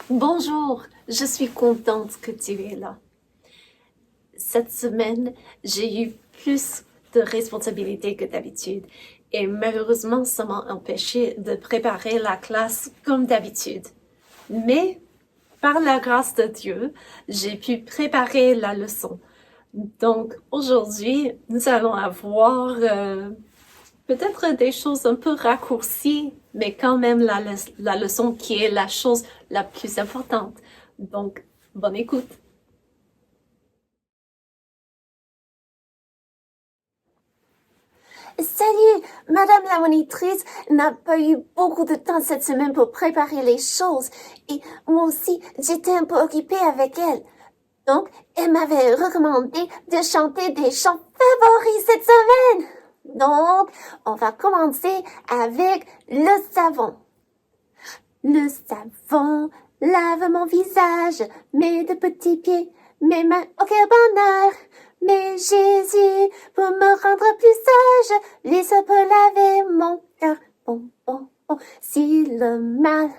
Bonjour, je suis contente que tu es là. Cette semaine, j'ai eu plus de responsabilités que d'habitude et malheureusement, ça m'a empêché de préparer la classe comme d'habitude. Mais, par la grâce de Dieu, j'ai pu préparer la leçon. Donc, aujourd'hui, nous allons avoir peut-être des choses un peu raccourcies, mais quand même la leçon qui est la chose la plus importante. Donc, bonne écoute. Salut, Madame la monitrice n'a pas eu beaucoup de temps cette semaine pour préparer les choses et moi aussi, j'étais un peu occupée avec elle. Donc, elle m'avait recommandé de chanter des chants favoris cette semaine. Donc, on va commencer avec le savon. Le savon lave mon visage, mes deux petits pieds, mes mains au quel bonheur. Mais Jésus, pour me rendre plus sage, lui seul peut laver mon cœur. Bon, bon, bon, si le mal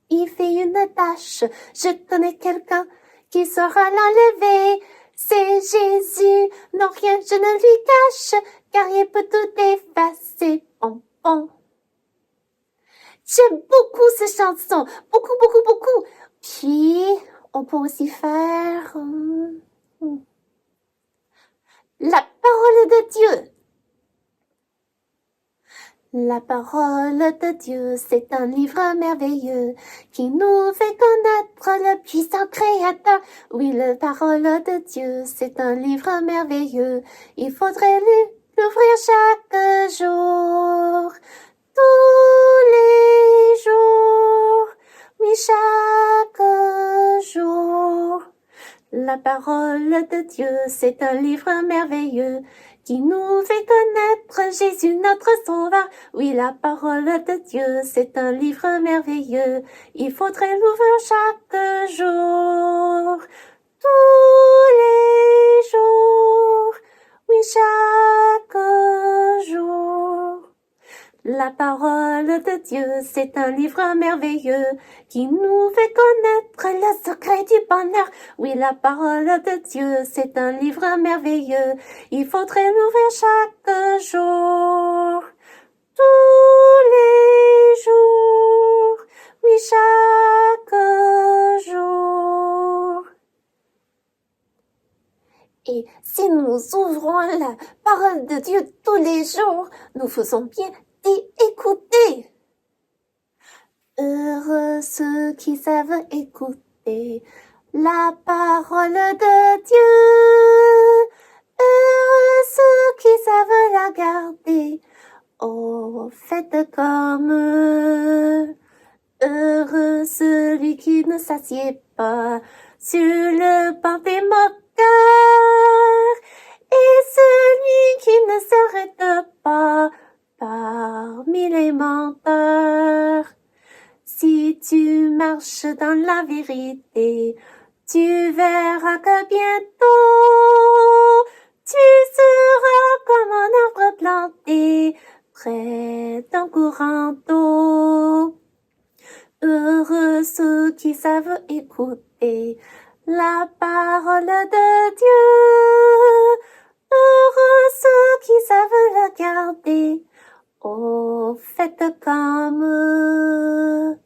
y fait une tache, je connais quelqu'un qui saura l'enlever. C'est Jésus, non rien je ne lui cache, car il peut tout effacer. Bon, bon. J'aime beaucoup ces chansons, beaucoup, beaucoup, beaucoup. Puis, on peut aussi faire la parole de Dieu. La parole de Dieu, c'est un livre merveilleux qui nous fait connaître le puissant Créateur. Oui, la parole de Dieu, c'est un livre merveilleux. Il faudrait l'ouvrir chaque jour, tous les jours, oui, chaque jour. La parole de Dieu, c'est un livre merveilleux qui nous fait connaître Jésus notre Sauveur. Oui, la parole de Dieu, c'est un livre merveilleux. Il faudrait l'ouvrir chaque jour, tous les jours, oui, chaque jour. La parole de Dieu, c'est un livre merveilleux qui nous fait connaître le secret du bonheur. Oui, la parole de Dieu, c'est un livre merveilleux. Il faudrait l'ouvrir chaque jour, tous les jours, oui, chaque jour. Et si nous ouvrons la parole de Dieu tous les jours, nous faisons bien écouter. Heureux ceux qui savent écouter la parole de Dieu. Heureux ceux qui savent la garder. Oh, faites comme eux. Heureux celui qui ne s'assied pas sur le banc des moqueurs. Et celui qui ne s'arrête pas parmi les menteurs. Si tu marches dans la vérité, tu verras que bientôt, tu seras comme un arbre planté près d'un courant d'eau. Heureux ceux qui savent écouter la parole de Dieu. Heureux ceux qui savent la garder. Oh, faites comme eux.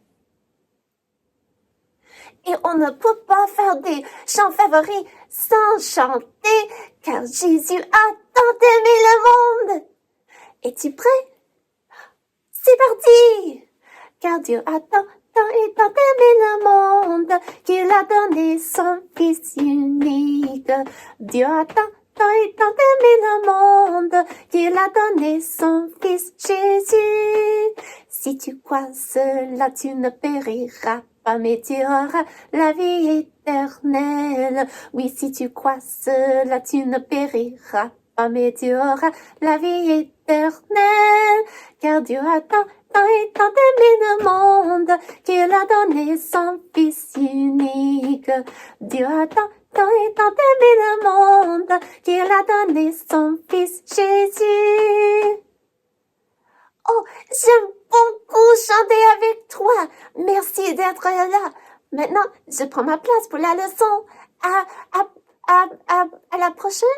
Et on ne peut pas faire des chants favoris sans chanter, car Jésus a tant aimé le monde. Es-tu prêt? C'est parti! Car Dieu a tant et tant aimé le monde, qu'il a donné son Fils unique. Dieu a tant et tant aimé le monde, qu'il a donné son Fils Jésus. Si tu crois cela, tu ne périras pas, mais tu auras la vie éternelle. Oui, si tu crois cela, tu ne périras pas, mais tu auras la vie éternelle. Car Dieu a tant et tant aimé le monde, qu'il a donné son Fils unique. Dieu a tant et tant aimé le monde, qu'il a donné son Fils Jésus. Oh, j'aime beaucoup chanter avec toi. Merci d'être là. Maintenant, je prends ma place pour la leçon. À la prochaine?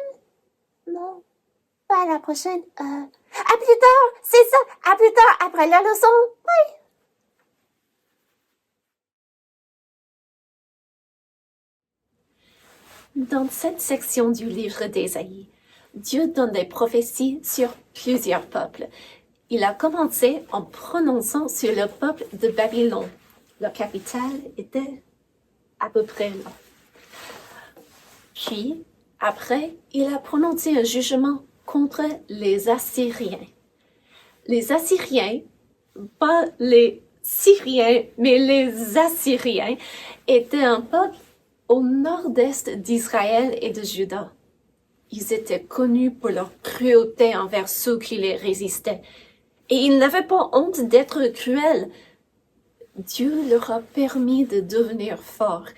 Non, pas à la prochaine. À plus tard, c'est ça. À plus tard, après la leçon. Oui. Dans cette section du livre d'Ésaïe, Dieu donne des prophéties sur plusieurs peuples. Il a commencé en prononçant sur le peuple de Babylone. Leur capitale était à peu près là. Puis, après, il a prononcé un jugement contre les Assyriens. Les Assyriens, pas les Syriens, mais les Assyriens, étaient un peuple au nord-est d'Israël et de Juda. Ils étaient connus pour leur cruauté envers ceux qui les résistaient. Et ils n'avaient pas honte d'être cruels. Dieu leur a permis de devenir forts.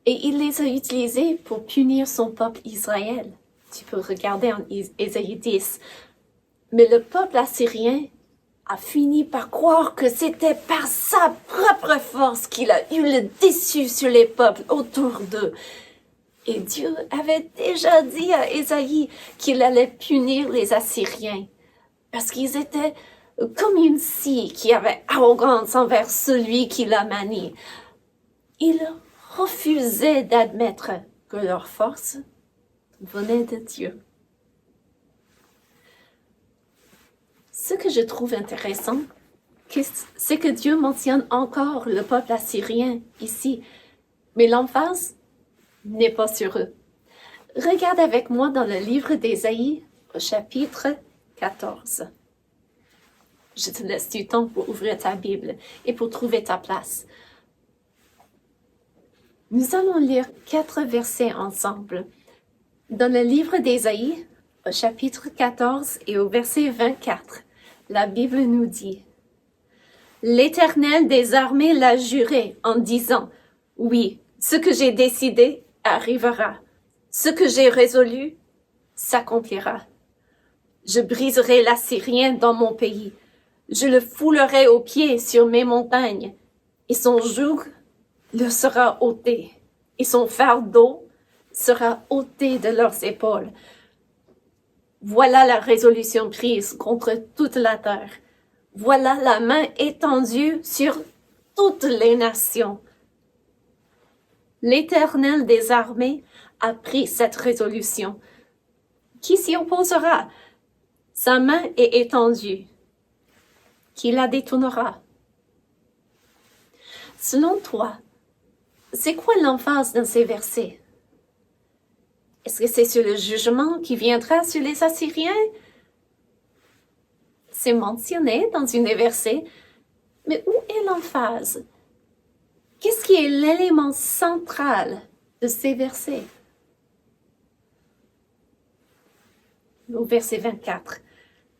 Et il les a utilisés pour punir son peuple Israël. Tu peux regarder en Ésaïe 10. Mais le peuple assyrien a fini par croire que c'était par sa propre force qu'il a eu le dessus sur les peuples autour d'eux. Et Dieu avait déjà dit à Ésaïe qu'il allait punir les Assyriens, parce qu'ils étaient comme une scie qui avait arrogance envers celui qui la manie. Ils refusaient d'admettre que leur force venait de Dieu. Ce que je trouve intéressant, c'est que Dieu mentionne encore le peuple assyrien ici, mais l'emphase n'est pas sur eux. Regarde avec moi dans le livre d'Ésaïe, au chapitre 14. Je te laisse du temps pour ouvrir ta Bible et pour trouver ta place. Nous allons lire 4 versets ensemble. Dans le livre d'Ésaïe, au chapitre 14 et au verset 24, la Bible nous dit: « L'Éternel des armées l'a juré en disant, « Oui, ce que j'ai décidé arrivera. Ce que j'ai résolu s'accomplira. Je briserai l'Assyrien dans mon pays. Je le foulerai aux pieds sur mes montagnes, et son joug leur sera ôté, et son fardeau sera ôté de leurs épaules. Voilà la résolution prise contre toute la terre. Voilà la main étendue sur toutes les nations. L'Éternel des armées a pris cette résolution. Qui s'y opposera? Sa main est étendue. Qui la détournera? Selon toi, c'est quoi l'emphase dans ces versets? Est-ce que c'est sur le jugement qui viendra sur les Assyriens? C'est mentionné dans une des versets, mais où est l'emphase? Qu'est-ce qui est l'élément central de ces versets? Au verset 24.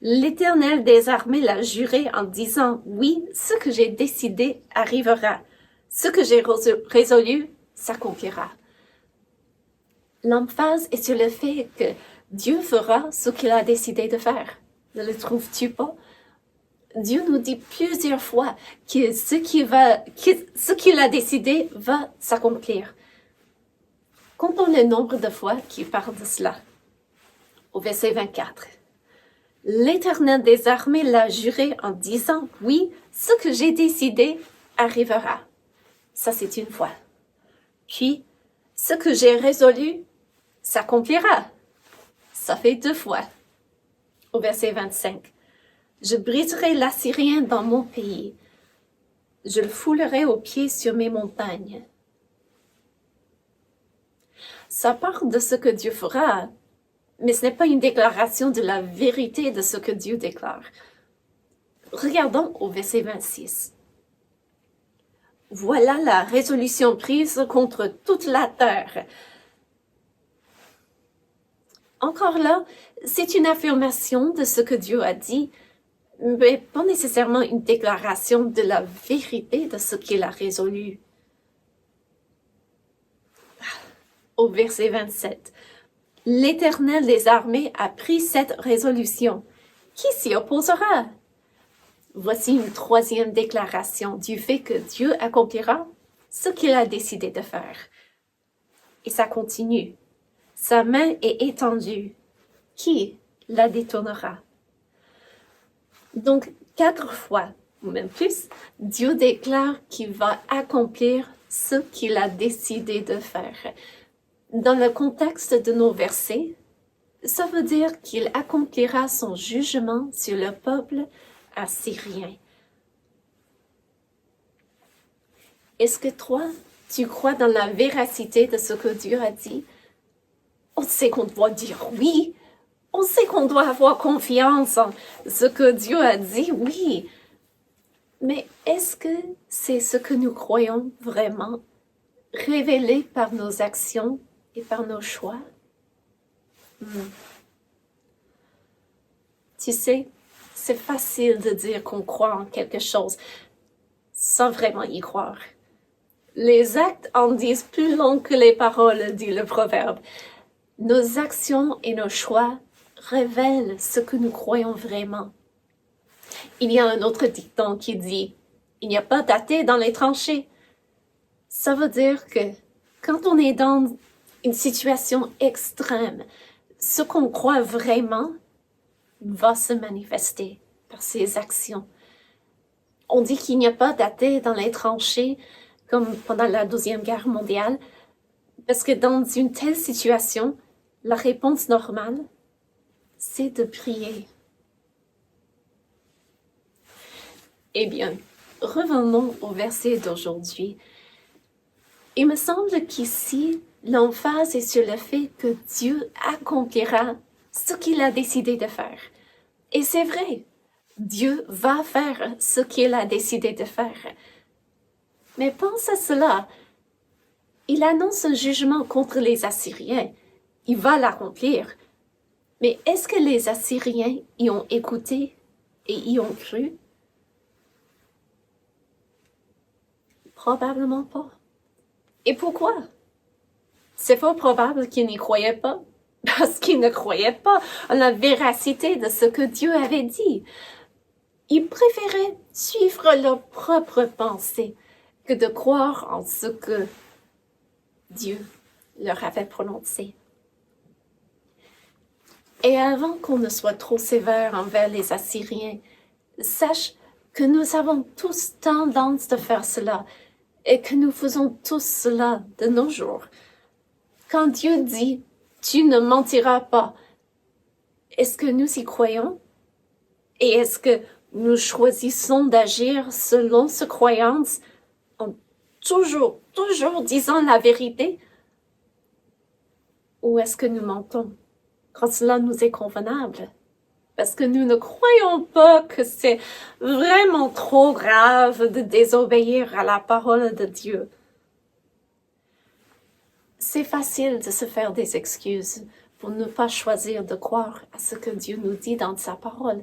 L'Éternel des armées l'a juré en disant, « Oui, ce que j'ai décidé arrivera. Ce que j'ai résolu s'accomplira. » L'emphase est sur le fait que Dieu fera ce qu'il a décidé de faire. Ne le trouves-tu pas? Dieu nous dit plusieurs fois que ce qu'il a décidé va s'accomplir. Comptons le nombre de fois qu'il parle de cela. Au verset 24. L'Éternel des armées l'a juré en disant, « Oui, ce que j'ai décidé arrivera. » Ça, c'est une fois. Puis, ce que j'ai résolu s'accomplira. Ça fait 2 fois. Au verset 25. Je briserai l'Assyrien dans mon pays. Je le foulerai aux pieds sur mes montagnes. Ça parle de ce que Dieu fera, mais ce n'est pas une déclaration de la vérité de ce que Dieu déclare. Regardons au verset 26. Voilà la résolution prise contre toute la terre. Encore là, c'est une affirmation de ce que Dieu a dit, mais pas nécessairement une déclaration de la vérité de ce qu'il a résolu. Au verset 27. L'Éternel des armées a pris cette résolution. Qui s'y opposera? Voici une 3e déclaration du fait que Dieu accomplira ce qu'il a décidé de faire. Et ça continue. Sa main est étendue. Qui la détournera? Donc, 4 fois, ou même plus, Dieu déclare qu'il va accomplir ce qu'il a décidé de faire. Dans le contexte de nos versets, ça veut dire qu'il accomplira son jugement sur le peuple assyrien. Est-ce que toi, tu crois dans la véracité de ce que Dieu a dit? On sait qu'on doit dire oui. On sait qu'on doit avoir confiance en ce que Dieu a dit, oui. Mais est-ce que c'est ce que nous croyons vraiment, révélé par nos actions et par nos choix? Tu sais, c'est facile de dire qu'on croit en quelque chose sans vraiment y croire. Les actes en disent plus long que les paroles, dit le proverbe. Nos actions et nos choix révèlent ce que nous croyons vraiment. Il y a un autre dicton qui dit « Il n'y a pas d'athée dans les tranchées ». Ça veut dire que quand on est dans une situation extrême, ce qu'on croit vraiment va se manifester par ses actions. On dit qu'il n'y a pas d'athée dans les tranchées, comme pendant la Deuxième Guerre mondiale, parce que dans une telle situation, la réponse normale, c'est de prier. Eh bien, revenons au verset d'aujourd'hui. Il me semble qu'ici, l'emphase est sur le fait que Dieu accomplira ce qu'il a décidé de faire. Et c'est vrai, Dieu va faire ce qu'il a décidé de faire. Mais pense à cela. Il annonce un jugement contre les Assyriens. Il va l'accomplir. Mais est-ce que les Assyriens y ont écouté et y ont cru? Probablement pas. Et pourquoi? C'est fort probable qu'ils n'y croyaient pas, parce qu'ils ne croyaient pas en la véracité de ce que Dieu avait dit. Ils préféraient suivre leurs propres pensées que de croire en ce que Dieu leur avait prononcé. Et avant qu'on ne soit trop sévère envers les Assyriens, sache que nous avons tous tendance de faire cela et que nous faisons tous cela de nos jours. Quand Dieu dit « Tu ne mentiras pas », est-ce que nous y croyons? Et est-ce que nous choisissons d'agir selon cette croyance en toujours disant la vérité? Ou est-ce que nous mentons quand cela nous est convenable? Parce que nous ne croyons pas que c'est vraiment trop grave de désobéir à la parole de Dieu. C'est facile de se faire des excuses pour ne pas choisir de croire à ce que Dieu nous dit dans sa parole.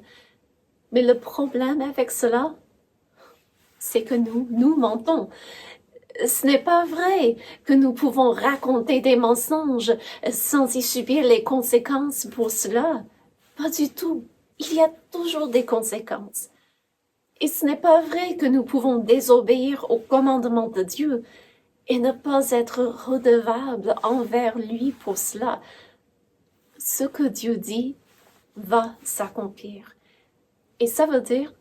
Mais le problème avec cela, c'est que nous mentons. Ce n'est pas vrai que nous pouvons raconter des mensonges sans y subir les conséquences pour cela. Pas du tout. Il y a toujours des conséquences. Et ce n'est pas vrai que nous pouvons désobéir au commandement de Dieu et ne pas être redevables envers lui pour cela. Ce que Dieu dit va s'accomplir. Et ça veut dire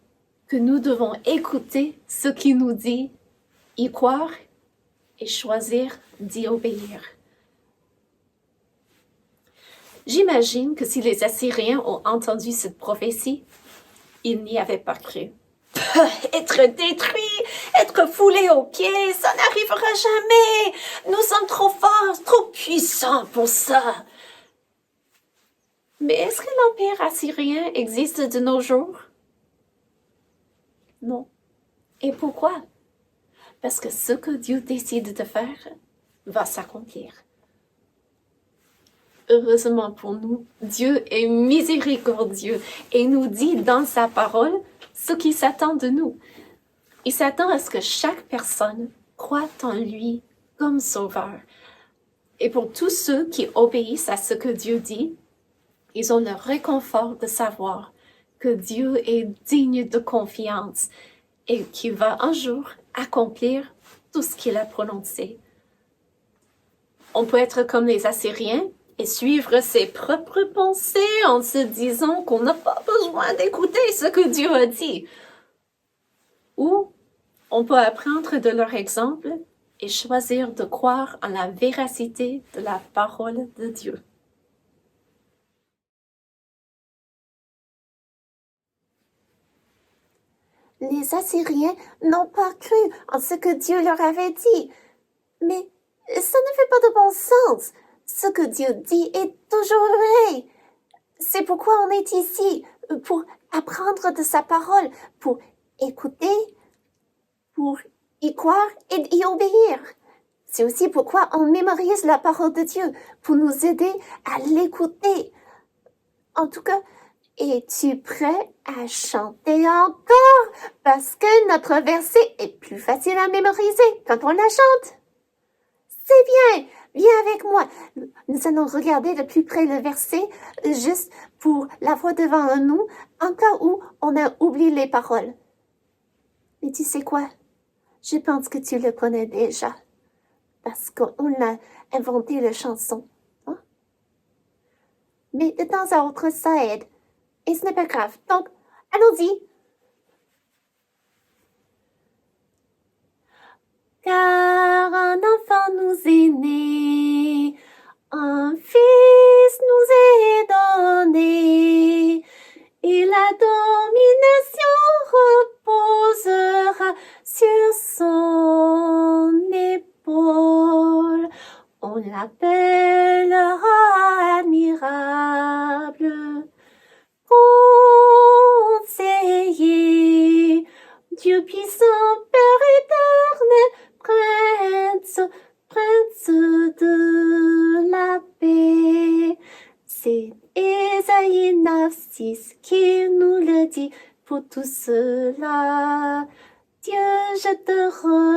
que nous devons écouter ce qu'il nous dit, y croire et choisir d'y obéir. J'imagine que si les Assyriens ont entendu cette prophétie, ils n'y avaient pas cru. Être détruit, être foulé aux pieds, ça n'arrivera jamais. Nous sommes trop forts, trop puissants pour ça. Mais est-ce que l'Empire assyrien existe de nos jours? Non. Et pourquoi? Parce que ce que Dieu décide de faire va s'accomplir. Heureusement pour nous, Dieu est miséricordieux et nous dit dans sa parole ce qu'il s'attend de nous. Il s'attend à ce que chaque personne croie en lui comme sauveur. Et pour tous ceux qui obéissent à ce que Dieu dit, ils ont le réconfort de savoir que Dieu est digne de confiance et qu'il va un jour accomplir tout ce qu'il a prononcé. On peut être comme les Assyriens et suivre ses propres pensées en se disant qu'on n'a pas besoin d'écouter ce que Dieu a dit. Ou on peut apprendre de leur exemple et choisir de croire en la véracité de la parole de Dieu. Les Assyriens n'ont pas cru en ce que Dieu leur avait dit. Mais ça ne fait pas de bon sens. Ce que Dieu dit est toujours vrai. C'est pourquoi on est ici, pour apprendre de sa parole, pour écouter, pour y croire et y obéir. C'est aussi pourquoi on mémorise la parole de Dieu, pour nous aider à l'écouter. En tout cas, es-tu prêt à chanter encore? Parce que notre verset est plus facile à mémoriser quand on la chante. C'est bien, viens avec moi. Nous allons regarder de plus près le verset, juste pour l'avoir devant nous, en cas où on a oublié les paroles. Mais tu sais quoi? Je pense que tu le connais déjà, parce qu'on a inventé la chanson. Hein? Mais de temps à autre, ça aide. Et ce n'est pas grave. Donc, allons-y. Car un enfant nous est né, un fils nous est donné, et la domination reposera sur son épaule. On l'appellera admirable, conseiller, Dieu puissant, Père éternel, Prince de la paix. C'est Ésaïe 9:6 qui nous le dit. Pour tout cela, Dieu, je te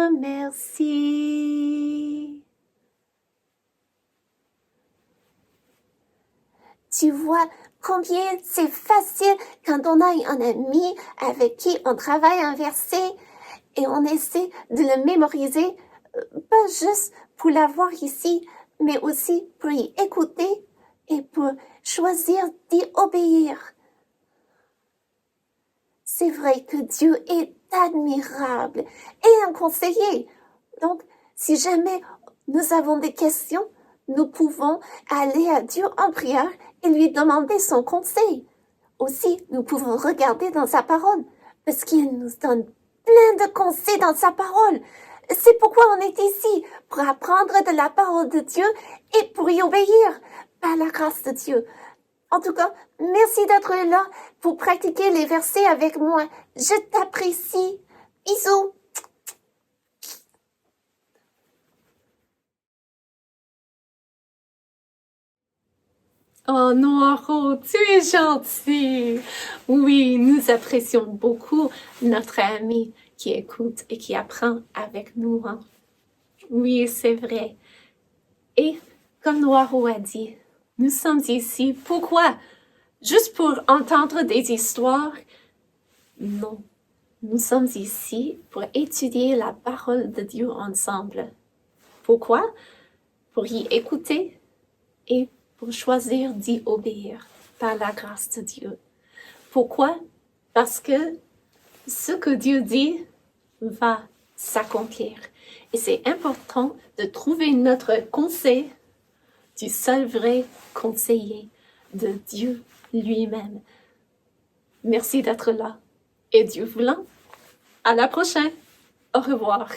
remercie. Tu vois combien c'est facile quand on a un ami avec qui on travaille un verset et on essaie de le mémoriser, pas juste pour l'avoir ici, mais aussi pour y écouter et pour choisir d'y obéir. C'est vrai que Dieu est admirable et un conseiller. Donc, si jamais nous avons des questions, nous pouvons aller à Dieu en prière et lui demander son conseil. Aussi, nous pouvons regarder dans sa parole, parce qu'il nous donne plein de conseils dans sa parole. C'est pourquoi on est ici, pour apprendre de la parole de Dieu et pour y obéir, par la grâce de Dieu. En tout cas, merci d'être là pour pratiquer les versets avec moi. Je t'apprécie. Bisous. Oh, Noiro, tu es gentil. Oui, nous apprécions beaucoup notre ami qui écoute et qui apprend avec nous. Hein? Oui, c'est vrai. Et comme Noiro a dit, nous sommes ici. Pourquoi? Juste pour entendre des histoires? Non. Nous sommes ici pour étudier la parole de Dieu ensemble. Pourquoi? Pour y écouter et pour choisir d'y obéir par la grâce de Dieu. Pourquoi? Parce que ce que Dieu dit va s'accomplir. Et c'est important de trouver notre conseil du seul vrai conseiller de Dieu lui-même. Merci d'être là. Et Dieu voulant, à la prochaine. Au revoir.